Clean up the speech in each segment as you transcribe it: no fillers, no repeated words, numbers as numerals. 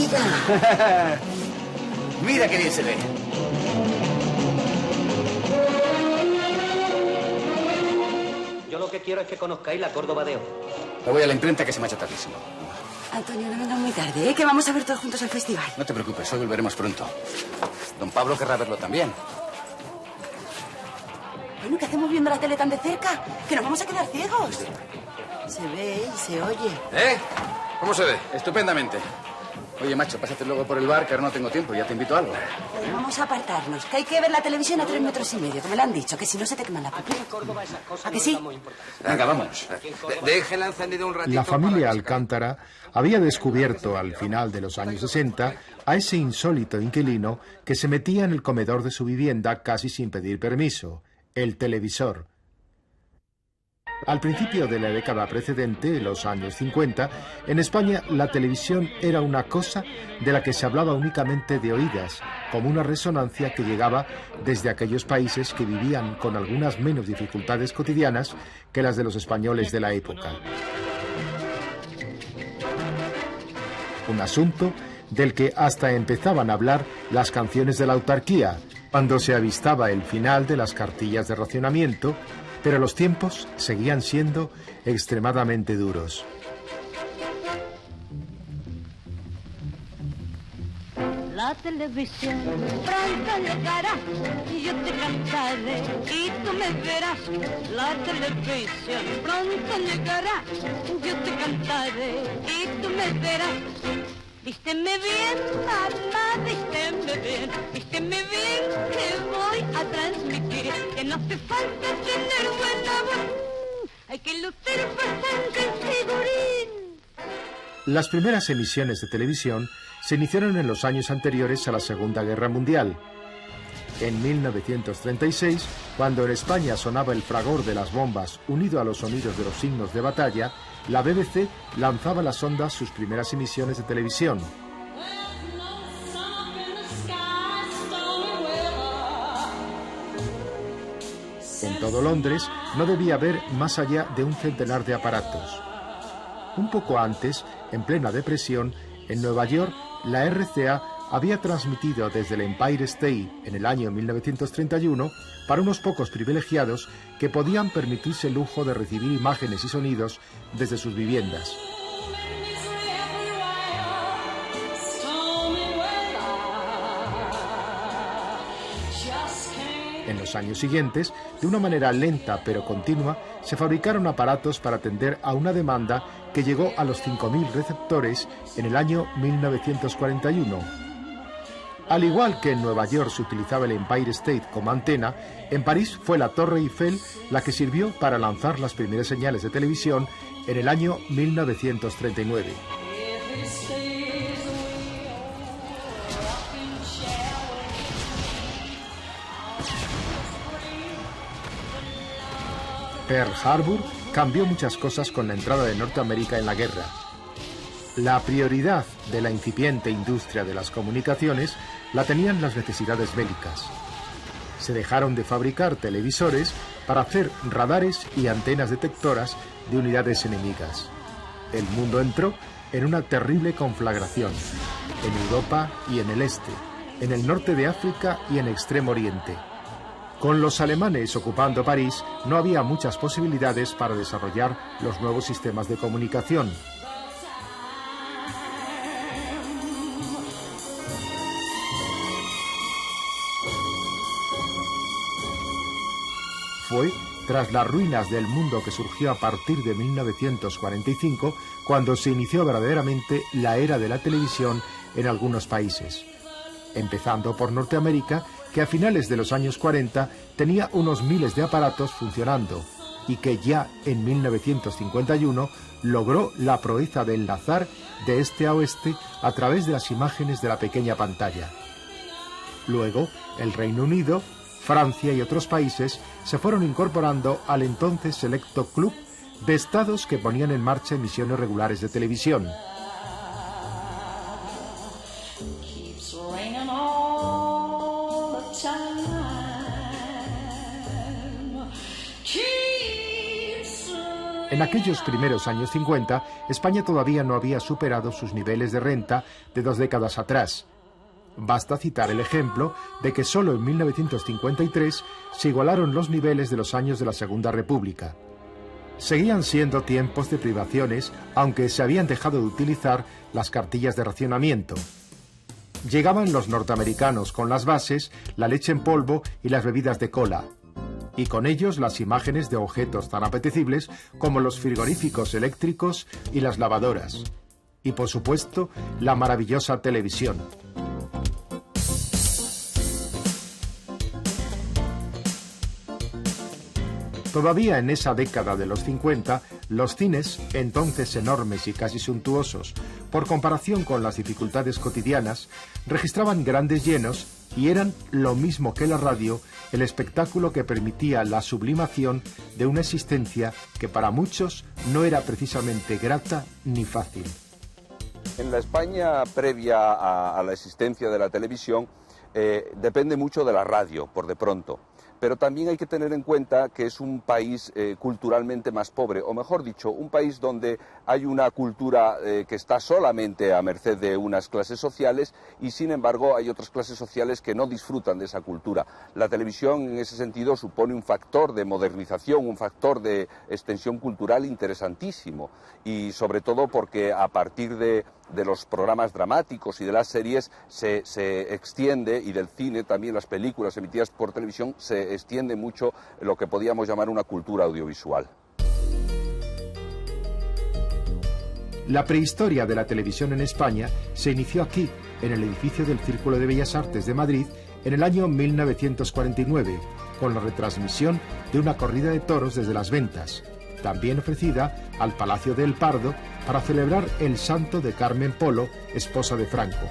vida! Mira qué bien se ve. Yo lo que quiero es que conozcáis la Córdoba de hoy. Me voy a la imprenta que se me ha hecho tardísimo. Antonio, no vengas muy tarde, ¿eh? Que vamos a ver todos juntos el festival. No te preocupes, hoy volveremos pronto. Don Pablo querrá verlo también. Bueno, ¿qué hacemos viendo la tele tan de cerca? Que nos vamos a quedar ciegos. Se ve y se oye. ¿Cómo se ve? Estupendamente. Oye, macho, pásate luego por el bar, que ahora no tengo tiempo. Ya te invito a algo. Pues vamos a apartarnos, que hay que ver la televisión a 3,5 metros, que me lo han dicho, que si no se te queman la pupila. ¿A que sí? Venga, vámonos. Déjela encendida un ratito. La familia Alcántara había descubierto al final de los años 60 a ese insólito inquilino que se metía en el comedor de su vivienda casi sin pedir permiso, el televisor. Al principio de la década precedente, los años 50, en España la televisión era una cosa de la que se hablaba únicamente de oídas, como una resonancia que llegaba desde aquellos países que vivían con algunas menos dificultades cotidianas que las de los españoles de la época. Un asunto del que hasta empezaban a hablar las canciones de la autarquía, cuando se avistaba el final de las cartillas de racionamiento, pero los tiempos seguían siendo extremadamente duros. La televisión pronto llegará y yo te cantaré y tú me verás. La televisión pronto llegará, yo te cantaré y tú me verás. Vísteme bien, mamá, vísteme bien, que voy a transmitir, que no hace falta tener buena voz, hay que lucir bastante figurín. Las primeras emisiones de televisión se iniciaron en los años anteriores a la Segunda Guerra Mundial. En 1936, cuando en España sonaba el fragor de las bombas unido a los sonidos de los signos de batalla, la BBC lanzaba a las ondas sus primeras emisiones de televisión. En todo Londres no debía haber más allá de un centenar de aparatos. Un poco antes, en plena depresión, en Nueva York, la RCA había transmitido desde el Empire State en el año 1931 para unos pocos privilegiados que podían permitirse el lujo de recibir imágenes y sonidos desde sus viviendas. En los años siguientes, de una manera lenta pero continua, se fabricaron aparatos para atender a una demanda que llegó a los 5.000 receptores en el año 1941. Al igual que en Nueva York se utilizaba el Empire State como antena, en París fue la Torre Eiffel la que sirvió para lanzar las primeras señales de televisión en el año 1939. Pearl Harbor cambió muchas cosas con la entrada de Norteamérica en la guerra. La prioridad de la incipiente industria de las comunicaciones la tenían las necesidades bélicas. Se dejaron de fabricar televisores para hacer radares y antenas detectoras de unidades enemigas. El mundo entró en una terrible conflagración, en Europa y en el este, en el norte de África y en Extremo Oriente. Con los alemanes ocupando París, no había muchas posibilidades para desarrollar los nuevos sistemas de comunicación. Fue tras las ruinas del mundo que surgió a partir de 1945 cuando se inició verdaderamente la era de la televisión en algunos países. Empezando por Norteamérica, que a finales de los años 40 tenía unos miles de aparatos funcionando y que ya en 1951 logró la proeza de enlazar de este a oeste a través de las imágenes de la pequeña pantalla. Luego, el Reino Unido, Francia y otros países se fueron incorporando al entonces selecto club de estados que ponían en marcha emisiones regulares de televisión. En aquellos primeros años 50, España todavía no había superado sus niveles de renta de 2 décadas atrás. Basta citar el ejemplo de que solo en 1953 se igualaron los niveles de los años de la Segunda República. Seguían siendo tiempos de privaciones, aunque se habían dejado de utilizar las cartillas de racionamiento. Llegaban los norteamericanos con las bases, la leche en polvo y las bebidas de cola. Y con ellos las imágenes de objetos tan apetecibles como los frigoríficos eléctricos y las lavadoras. Y por supuesto, la maravillosa televisión. Todavía en esa década de los 50, los cines, entonces enormes y casi suntuosos, por comparación con las dificultades cotidianas, registraban grandes llenos y eran, lo mismo que la radio, el espectáculo que permitía la sublimación de una existencia que para muchos no era precisamente grata ni fácil. En la España previa a la existencia de la televisión depende mucho de la radio, por de pronto. Pero también hay que tener en cuenta que es un país culturalmente más pobre, o mejor dicho, un país donde hay una cultura que está solamente a merced de unas clases sociales y sin embargo hay otras clases sociales que no disfrutan de esa cultura. La televisión en ese sentido supone un factor de modernización, un factor de extensión cultural interesantísimo y sobre todo porque a partir de los programas dramáticos y de las series se extiende, y del cine también, las películas emitidas por televisión, se extiende mucho lo que podíamos llamar una cultura audiovisual. La prehistoria de la televisión en España se inició aquí, en el edificio del Círculo de Bellas Artes de Madrid, en el año 1949, con la retransmisión de una corrida de toros desde las Ventas, también ofrecida al Palacio del Pardo para celebrar el santo de Carmen Polo, esposa de Franco.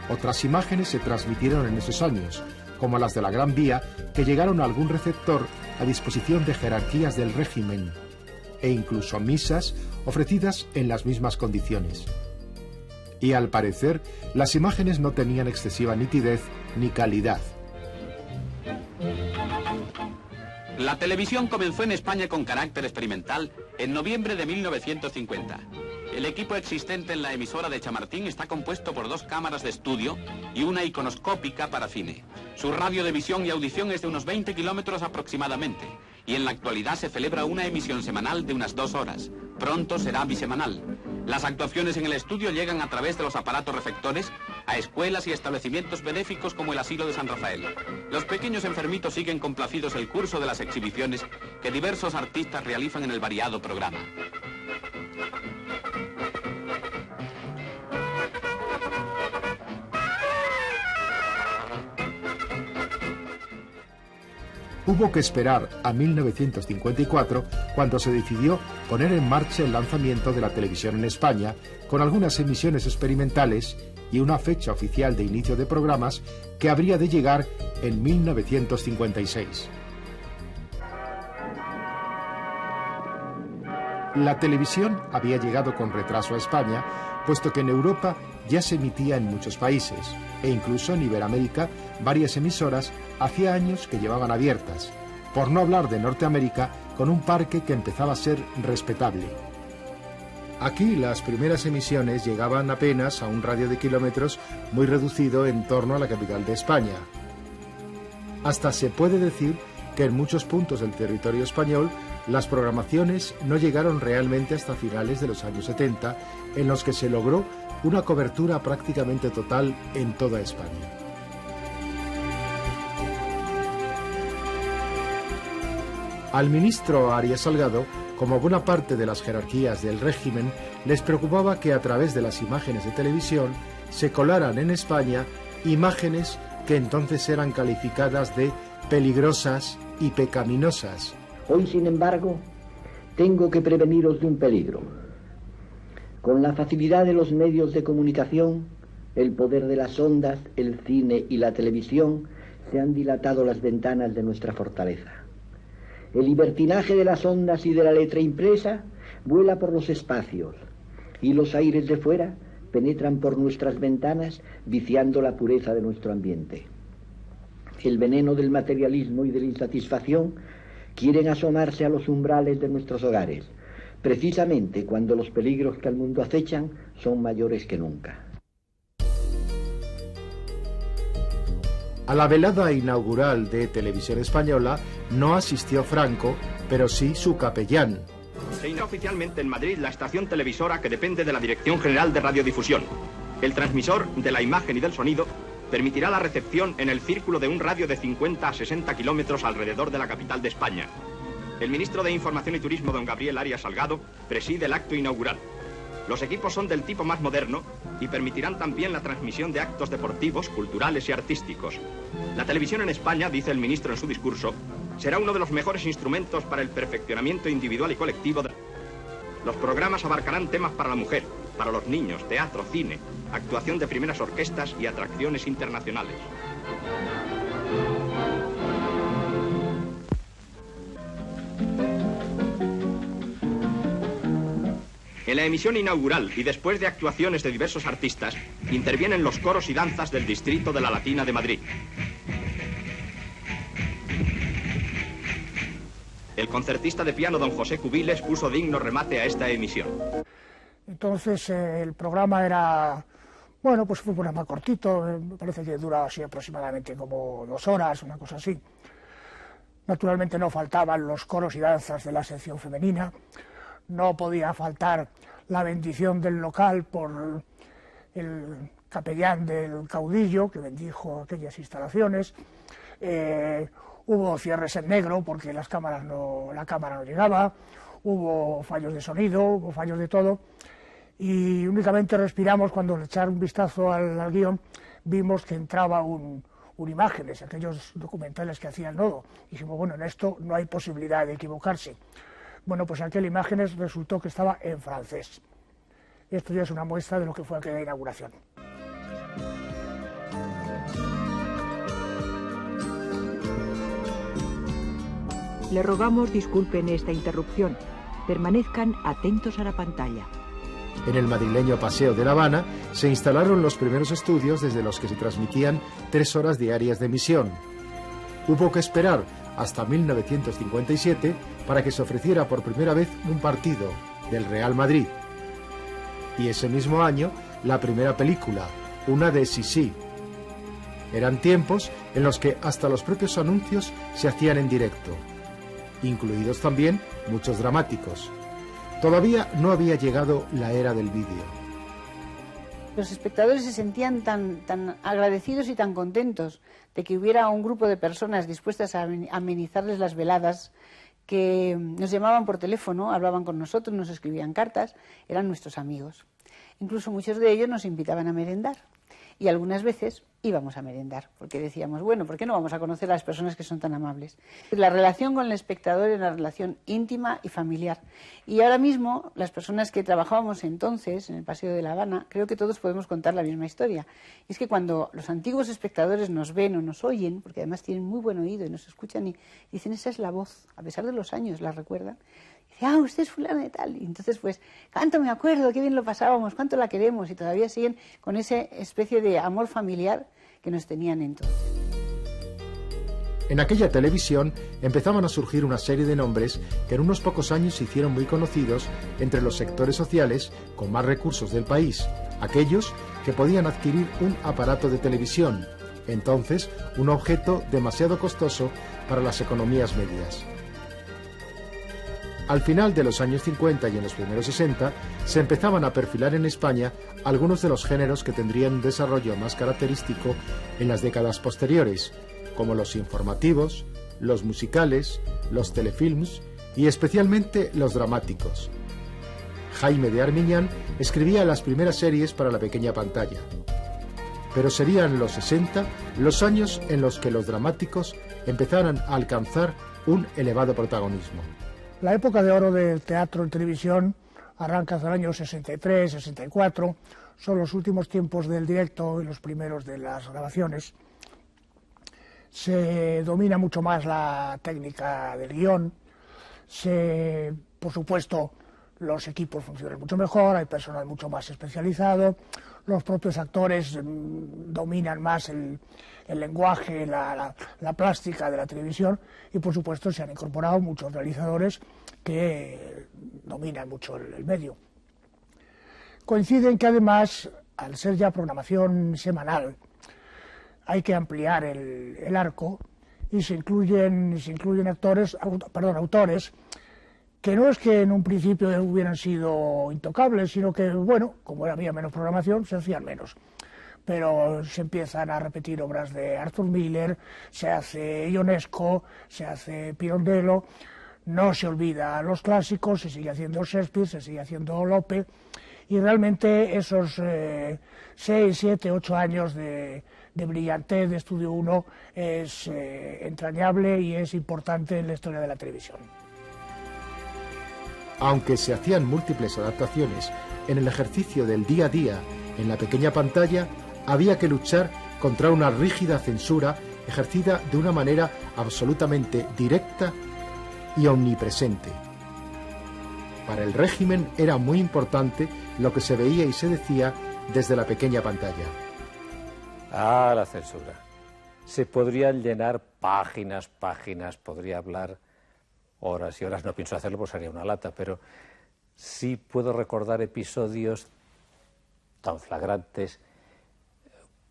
Otras imágenes se transmitieron en esos años, como las de la Gran Vía, que llegaron a algún receptor a disposición de jerarquías del régimen, e incluso misas ofrecidas en las mismas condiciones. Y al parecer, las imágenes no tenían excesiva nitidez ni calidad. La televisión comenzó en España con carácter experimental en noviembre de 1950. El equipo existente en la emisora de Chamartín está compuesto por 2 cámaras de estudio y una iconoscópica para cine. Su radio de visión y audición es de unos 20 kilómetros aproximadamente, y en la actualidad se celebra una emisión semanal de unas 2 horas. Pronto será bisemanal. Las actuaciones en el estudio llegan a través de los aparatos reflectores a escuelas y establecimientos benéficos como el Asilo de San Rafael. Los pequeños enfermitos siguen complacidos el curso de las exhibiciones que diversos artistas realizan en el variado programa. Hubo que esperar a 1954 cuando se decidió poner en marcha el lanzamiento de la televisión en España, con algunas emisiones experimentales y una fecha oficial de inicio de programas que habría de llegar en 1956. La televisión había llegado con retraso a España, puesto que en Europa ya se emitía en muchos países, e incluso en Iberoamérica varias emisoras hacía años que llevaban abiertas, por no hablar de Norteamérica, con un parque que empezaba a ser respetable. Aquí las primeras emisiones llegaban apenas a un radio de kilómetros muy reducido en torno a la capital de España. Hasta se puede decir que en muchos puntos del territorio español las programaciones no llegaron realmente hasta finales de los años 70, en los que se logró una cobertura prácticamente total en toda España. Al ministro Arias Salgado, como buena parte de las jerarquías del régimen, les preocupaba que a través de las imágenes de televisión se colaran en España imágenes que entonces eran calificadas de peligrosas y pecaminosas. Hoy, sin embargo, tengo que preveniros de un peligro. Con la facilidad de los medios de comunicación, el poder de las ondas, el cine y la televisión, se han dilatado las ventanas de nuestra fortaleza. El libertinaje de las ondas y de la letra impresa vuela por los espacios, y los aires de fuera penetran por nuestras ventanas, viciando la pureza de nuestro ambiente. El veneno del materialismo y de la insatisfacción quieren asomarse a los umbrales de nuestros hogares, precisamente cuando los peligros que al mundo acechan son mayores que nunca. A la velada inaugural de Televisión Española no asistió Franco, pero sí su capellán. Se inaugura oficialmente en Madrid la estación televisora que depende de la Dirección General de Radiodifusión. El transmisor de la imagen y del sonido permitirá la recepción en el círculo de un radio de 50 a 60 kilómetros alrededor de la capital de España. El ministro de Información y Turismo, don Gabriel Arias Salgado, preside el acto inaugural. Los equipos son del tipo más moderno y permitirán también la transmisión de actos deportivos, culturales y artísticos. La televisión en España, dice el ministro en su discurso, será uno de los mejores instrumentos para el perfeccionamiento individual y colectivo. Los programas abarcarán temas para la mujer, para los niños, teatro, cine, actuación de primeras orquestas y atracciones internacionales. En la emisión inaugural y después de actuaciones de diversos artistas, intervienen los coros y danzas del distrito de la Latina de Madrid. El concertista de piano don José Cubiles puso digno remate a esta emisión. Entonces el programa era, bueno, pues fue un programa cortito, me parece que duraba así aproximadamente como 2 horas, una cosa así. Naturalmente no faltaban los coros y danzas de la sección femenina. No podía faltar la bendición del local por el capellán del caudillo que bendijo aquellas instalaciones. Hubo cierres en negro porque la cámara no llegaba, hubo fallos de sonido, hubo fallos de todo y únicamente respiramos cuando al echar un vistazo al guión vimos que entraba un imágenes, aquellos documentales que hacía el Nodo. Dijimos, bueno, en esto no hay posibilidad de equivocarse. Bueno, pues aquel imágenes resultó que estaba en francés. Esto ya es una muestra de lo que fue aquella inauguración. Le rogamos disculpen esta interrupción. Permanezcan atentos a la pantalla. En el madrileño Paseo de La Habana se instalaron los primeros estudios desde los que se transmitían 3 horas diarias de emisión. Hubo que esperar hasta 1957 para que se ofreciera por primera vez un partido del Real Madrid. Y ese mismo año, la primera película, una de Sissi. Eran tiempos en los que hasta los propios anuncios se hacían en directo, incluidos también muchos dramáticos. Todavía no había llegado la era del vídeo. Los espectadores se sentían tan agradecidos y tan contentos de que hubiera un grupo de personas dispuestas a amenizarles las veladas, que nos llamaban por teléfono, hablaban con nosotros, nos escribían cartas, eran nuestros amigos. Incluso muchos de ellos nos invitaban a merendar y algunas veces íbamos a merendar, porque decíamos, bueno, ¿por qué no vamos a conocer a las personas que son tan amables? La relación con el espectador era una relación íntima y familiar. Y ahora mismo, las personas que trabajábamos entonces en el Paseo de La Habana, creo que todos podemos contar la misma historia. Y es que cuando los antiguos espectadores nos ven o nos oyen, porque además tienen muy buen oído y nos escuchan y dicen, esa es la voz, a pesar de los años la recuerdan, y dicen, usted es fulana de tal. Y entonces, pues, cuánto me acuerdo, qué bien lo pasábamos, cuánto la queremos, y todavía siguen con esa especie de amor familiar que nos tenían entonces. En aquella televisión empezaban a surgir una serie de nombres que en unos pocos años se hicieron muy conocidos entre los sectores sociales con más recursos del país, aquellos que podían adquirir un aparato de televisión, entonces un objeto demasiado costoso para las economías medias. Al final de los años 50 y en los primeros 60 se empezaban a perfilar en España algunos de los géneros que tendrían un desarrollo más característico en las décadas posteriores, como los informativos, los musicales, los telefilms y especialmente los dramáticos. Jaime de Armiñán escribía las primeras series para la pequeña pantalla. Pero serían los 60 los años en los que los dramáticos empezaran a alcanzar un elevado protagonismo. La época de oro del teatro en televisión arranca hacia el año 63, 64, son los últimos tiempos del directo y los primeros de las grabaciones. Se domina mucho más la técnica del guión, por supuesto, los equipos funcionan mucho mejor, hay personal mucho más especializado, los propios actores dominan más el lenguaje, la plástica de la televisión, y por supuesto se han incorporado muchos realizadores que dominan mucho el medio. Coinciden que además, al ser ya programación semanal, hay que ampliar el arco y se incluyen autores que no es que en un principio hubieran sido intocables, sino que, bueno, como había menos programación, se hacían menos. Pero se empiezan a repetir obras de Arthur Miller, se hace Ionesco, se hace Pirandello, no se olvida los clásicos, se sigue haciendo Shakespeare, se sigue haciendo Lope, y realmente esos 6, 7, 8 años de brillantez de Estudio 1 es entrañable y es importante en la historia de la televisión. Aunque se hacían múltiples adaptaciones en el ejercicio del día a día en la pequeña pantalla, había que luchar contra una rígida censura ejercida de una manera absolutamente directa y omnipresente. Para el régimen era muy importante lo que se veía y se decía desde la pequeña pantalla. Ah, la censura. Se podrían llenar páginas, podría hablar horas y horas. No pienso hacerlo, pues sería una lata, pero sí puedo recordar episodios tan flagrantes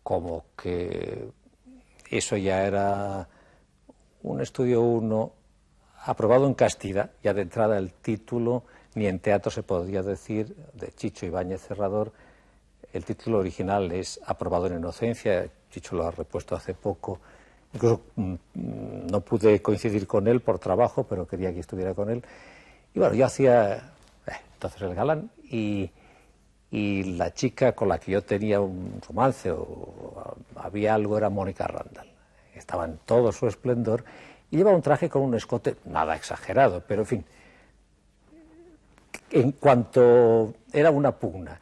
como que eso ya era un Estudio 1 aprobado en castidad, ya de entrada el título, ni en teatro se podía decir, de Chicho Ibáñez Serrador. El título original es Aprobado en inocencia, Chicho lo ha repuesto hace poco. Incluso no pude coincidir con él por trabajo, pero quería que estuviera con él. Y bueno, yo hacía entonces el galán, y la chica con la que yo tenía un romance o había algo era Mónica Randall. Estaba en todo su esplendor y llevaba un traje con un escote nada exagerado, pero en fin, en cuanto era una pugna,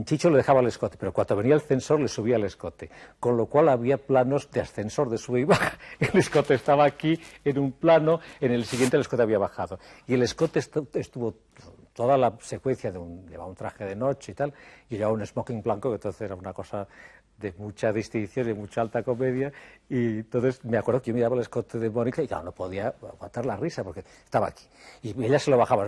Chicho le dejaba el escote, pero cuando venía el censor le subía el escote, con lo cual había planos de ascensor de sube y baja. El escote estaba aquí en un plano, en el siguiente el escote había bajado, y el escote estuvo toda la secuencia llevaba un traje de noche y tal, y llevaba un smoking blanco, que entonces era una cosa de mucha distinción y mucha alta comedia, y entonces me acuerdo que yo miraba el escote de Mónica y claro, no podía aguantar la risa porque estaba aquí, y ella se lo bajaba.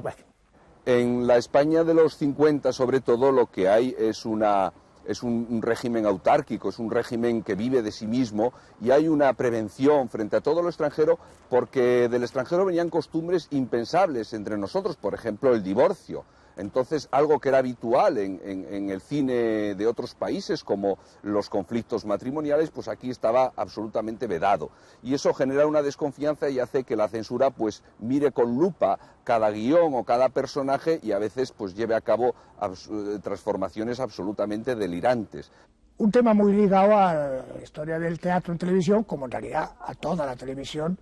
En la España de los 50, sobre todo, lo que hay es un régimen autárquico, es un régimen que vive de sí mismo, y hay una prevención frente a todo lo extranjero, porque del extranjero venían costumbres impensables entre nosotros, por ejemplo, el divorcio. Entonces, algo que era habitual en el cine de otros países, como los conflictos matrimoniales, pues aquí estaba absolutamente vedado. Y eso genera una desconfianza y hace que la censura pues mire con lupa cada guión o cada personaje y a veces pues lleve a cabo transformaciones absolutamente delirantes. Un tema muy ligado a la historia del teatro en televisión, como en realidad a toda la televisión,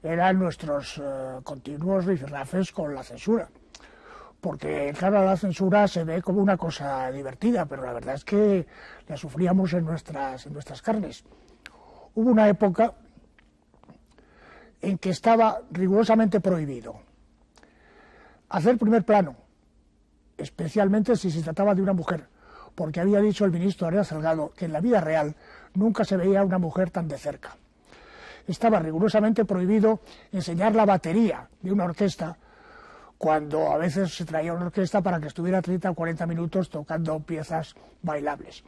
eran nuestros continuos rifirrafes con la censura. Porque, claro, la censura se ve como una cosa divertida, pero la verdad es que la sufríamos en nuestras carnes. Hubo una época en que estaba rigurosamente prohibido hacer primer plano, especialmente si se trataba de una mujer, porque había dicho el ministro Arias Salgado que en la vida real nunca se veía a una mujer tan de cerca. Estaba rigurosamente prohibido enseñar la batería de una orquesta, cuando a veces se traía una orquesta para que estuviera 30 o 40 minutos tocando piezas bailables.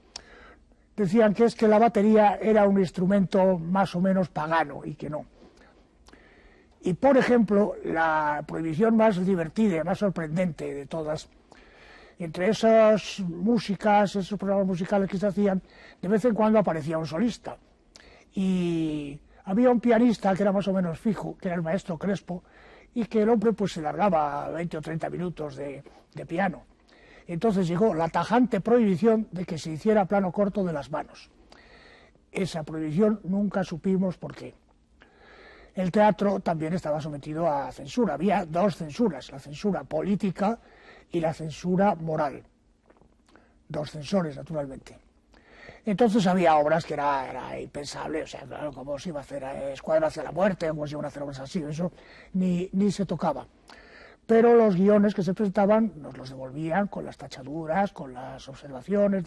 Decían que es que la batería era un instrumento más o menos pagano, y que no. Y, por ejemplo, la prohibición más divertida y más sorprendente de todas, entre esas músicas, esos programas musicales que se hacían, de vez en cuando aparecía un solista. Y había un pianista que era más o menos fijo, que era el maestro Crespo, y que el hombre pues se largaba 20 o 30 minutos de piano. Entonces llegó la tajante prohibición de que se hiciera plano corto de las manos. Esa prohibición nunca supimos por qué. El teatro también estaba sometido a censura. Había dos censuras, la censura política y la censura moral. Dos censores, naturalmente. Entonces había obras que era impensable, o sea, claro, cómo se iba a hacer Escuadra hacia la muerte, cómo se iban a hacer obras así, eso ni se tocaba. pero los guiones que se presentaban nos los devolvían con las tachaduras, con las observaciones.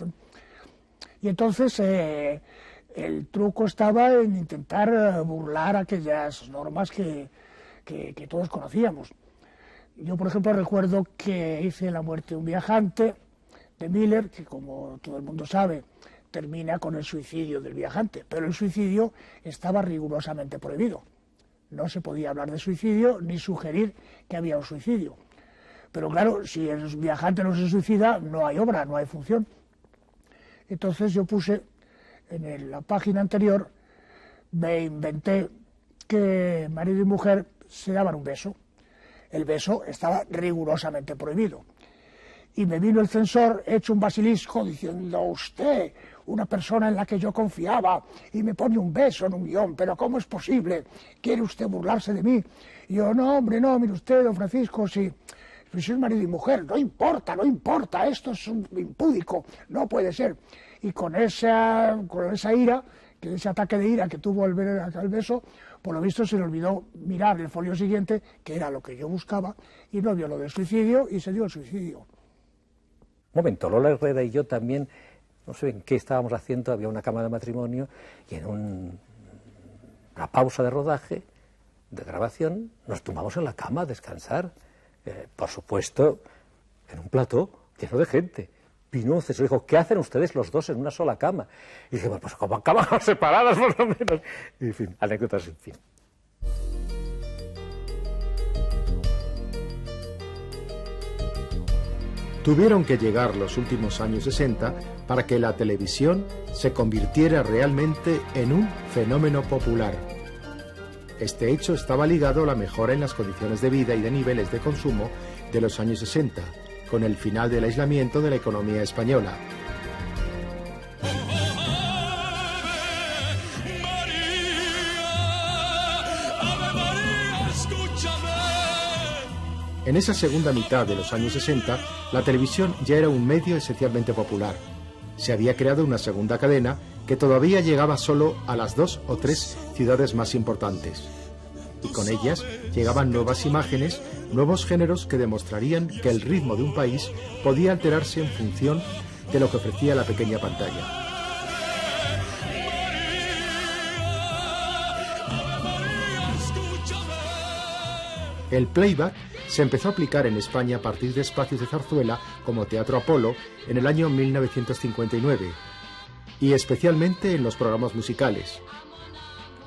Y entonces el truco estaba en intentar burlar aquellas normas que todos conocíamos. Yo, por ejemplo, recuerdo que hice La muerte de un viajante, de Miller, que como todo el mundo sabe, termina con el suicidio del viajante, pero el suicidio estaba rigurosamente prohibido. No se podía hablar de suicidio ni sugerir que había un suicidio. Pero claro, si el viajante no se suicida, no hay obra, no hay función. Entonces yo puse en la página anterior, me inventé que marido y mujer se daban un beso. El beso estaba rigurosamente prohibido. Y me vino el censor hecho un basilisco diciendo: usted, una persona en la que yo confiaba, y me pone un beso en un guión, pero ¿cómo es posible? ¿Quiere usted burlarse de mí? Y yo: no, hombre, no, mire usted, don Francisco, si es marido y mujer, no importa, esto es un impúdico, no puede ser. Y con esa ira, que ese ataque de ira que tuvo al ver el beso, por lo visto se le olvidó mirar el folio siguiente, que era lo que yo buscaba, y no vio lo del suicidio, y se dio el suicidio. Un momento, Lola Herrera y yo también, no sé en qué estábamos haciendo, había una cámara de matrimonio, y en una pausa de rodaje, de grabación, nos tumbamos en la cama a descansar. Por supuesto, en un plató lleno de gente. Vino un censor y dijo: ¿qué hacen ustedes los dos en una sola cama? Y dijimos: pues como cámaras separadas, por lo menos. Y, en fin, anécdotas sin fin. Tuvieron que llegar los últimos años 60 para que la televisión se convirtiera realmente en un fenómeno popular. Este hecho estaba ligado a la mejora en las condiciones de vida y de niveles de consumo de los años 60, con el final del aislamiento de la economía española. En esa segunda mitad de los años 60, la televisión ya era un medio esencialmente popular. Se había creado una segunda cadena que todavía llegaba solo a las 2 o 3 ciudades más importantes. Y con ellas llegaban nuevas imágenes, nuevos géneros que demostrarían que el ritmo de un país podía alterarse en función de lo que ofrecía la pequeña pantalla. El playback se empezó a aplicar en España a partir de espacios de zarzuela como Teatro Apolo en el año 1959, y especialmente en los programas musicales.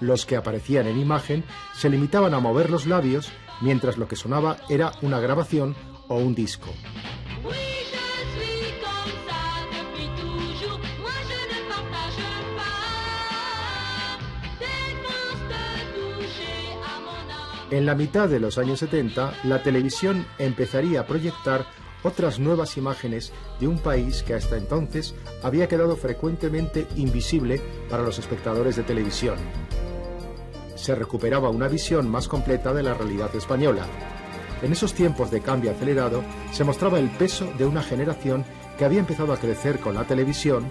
Los que aparecían en imagen se limitaban a mover los labios, mientras lo que sonaba era una grabación o un disco. En la mitad de los años 70, la televisión empezaría a proyectar otras nuevas imágenes de un país que hasta entonces había quedado frecuentemente invisible para los espectadores de televisión. Se recuperaba una visión más completa de la realidad española. En esos tiempos de cambio acelerado se mostraba el peso de una generación que había empezado a crecer con la televisión,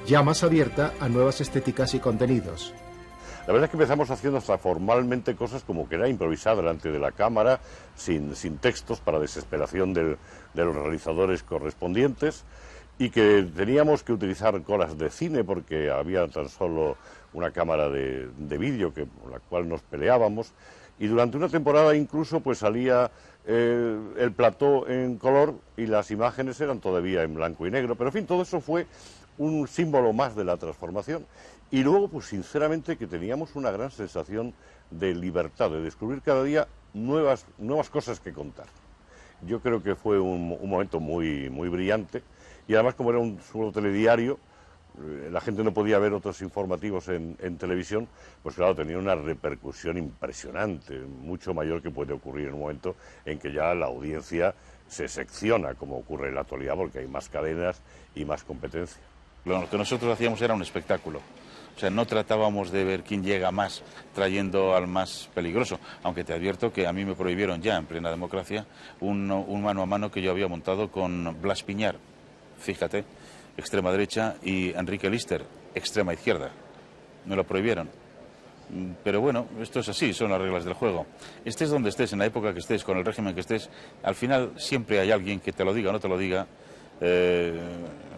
ya más abierta a nuevas estéticas y contenidos. La verdad es que empezamos haciendo hasta formalmente cosas como que era improvisar delante de la cámara, sin textos, para desesperación de los realizadores correspondientes, y que teníamos que utilizar colas de cine porque había tan solo una cámara de vídeo con la cual nos peleábamos, y durante una temporada incluso pues salía el plató en color y las imágenes eran todavía en blanco y negro, pero en fin, todo eso fue un símbolo más de la transformación. Y luego, pues sinceramente, que teníamos una gran sensación de libertad, de descubrir cada día nuevas cosas que contar. Yo creo que fue un momento muy brillante, y además, como era un solo telediario, la gente no podía ver otros informativos en televisión, pues claro, tenía una repercusión impresionante, mucho mayor que puede ocurrir en un momento en que ya la audiencia se secciona, como ocurre en la actualidad, porque hay más cadenas y más competencia. Lo que nosotros hacíamos era un espectáculo. O sea, no tratábamos de ver quién llega más trayendo al más peligroso, aunque te advierto que a mí me prohibieron ya en plena democracia un mano a mano que yo había montado con Blas Piñar, fíjate, extrema derecha, y Enrique Lister, extrema izquierda. Me lo prohibieron. Pero bueno, esto es así, son las reglas del juego. Estés donde estés, en la época que estés, con el régimen que estés, al final siempre hay alguien que te lo diga o no te lo diga,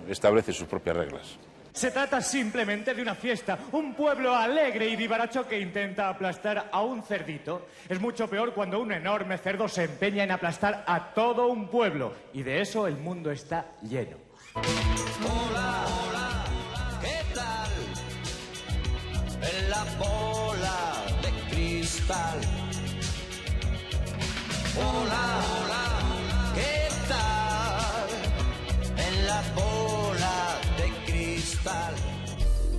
establece sus propias reglas. Se trata simplemente de una fiesta, un pueblo alegre y vivaracho que intenta aplastar a un cerdito. Es mucho peor cuando un enorme cerdo se empeña en aplastar a todo un pueblo. Y de eso el mundo está lleno. Hola, hola, ¿qué tal? En la bola de cristal. Hola, hola, ¿qué tal? En la bola de cristal.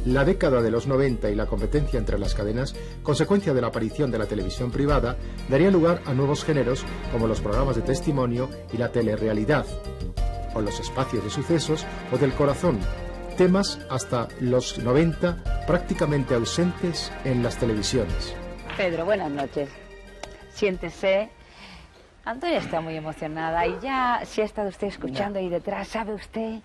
La década de los 90 y la competencia entre las cadenas, consecuencia de la aparición de la televisión privada, daría lugar a nuevos géneros como los programas de testimonio y la telerrealidad, o los espacios de sucesos o del corazón, temas hasta los 90 prácticamente ausentes en las televisiones. Pedro, buenas noches. Siéntese. Antonia está muy emocionada y ya, si ha estado usted escuchando ahí detrás, sabe usted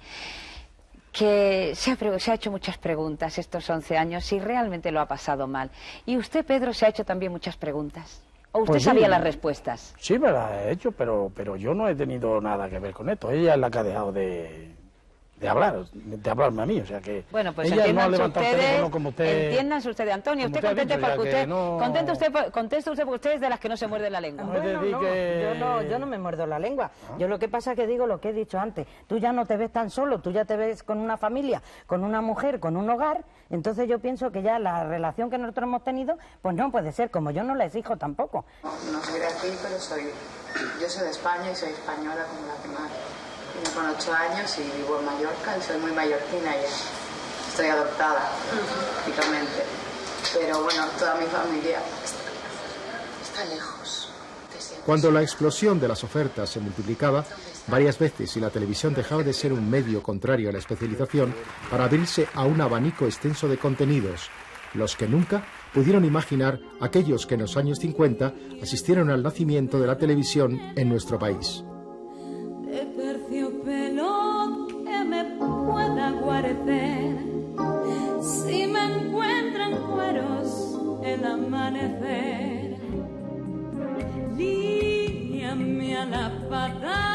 que se ha hecho muchas preguntas estos 11 años y realmente lo ha pasado mal. Y usted, Pedro, se ha hecho también muchas preguntas. ¿O usted Pues sí, sabía las respuestas? Sí, me las he hecho, pero yo no he tenido nada que ver con esto. Ella es la que ha dejado de hablarme a mí, o sea que Bueno, pues ella no ha entiéndanse levantado el ustedes, teléfono como usted. entiéndanse ustedes, Antonio, como usted usted ha contente dicho, porque ya que usted, no- conteste usted porque usted es de las que no se muerde la lengua. Bueno, no, yo no me muerdo la lengua. Yo lo que pasa es que digo lo que he dicho antes. Tú ya no te ves tan solo, tú ya te ves con una familia, con una mujer, con un hogar. Entonces yo pienso que ya la relación que nosotros hemos tenido, pues no puede ser, como yo no la exijo tampoco. No soy de aquí, pero yo soy de España y soy española como la que más. Vine con 8 años y vivo en Mallorca y soy muy mallorquina ya. Estoy adoptada, prácticamente. Pero bueno, toda mi familia está lejos. Cuando la explosión de las ofertas se multiplicaba varias veces y la televisión dejaba de ser un medio contrario a la especialización para abrirse a un abanico extenso de contenidos, los que nunca pudieron imaginar aquellos que en los años 50 asistieron al nacimiento de la televisión en nuestro país. De terciopelo que me pueda guarecer, si me encuentran cueros el amanecer, líñame a la pata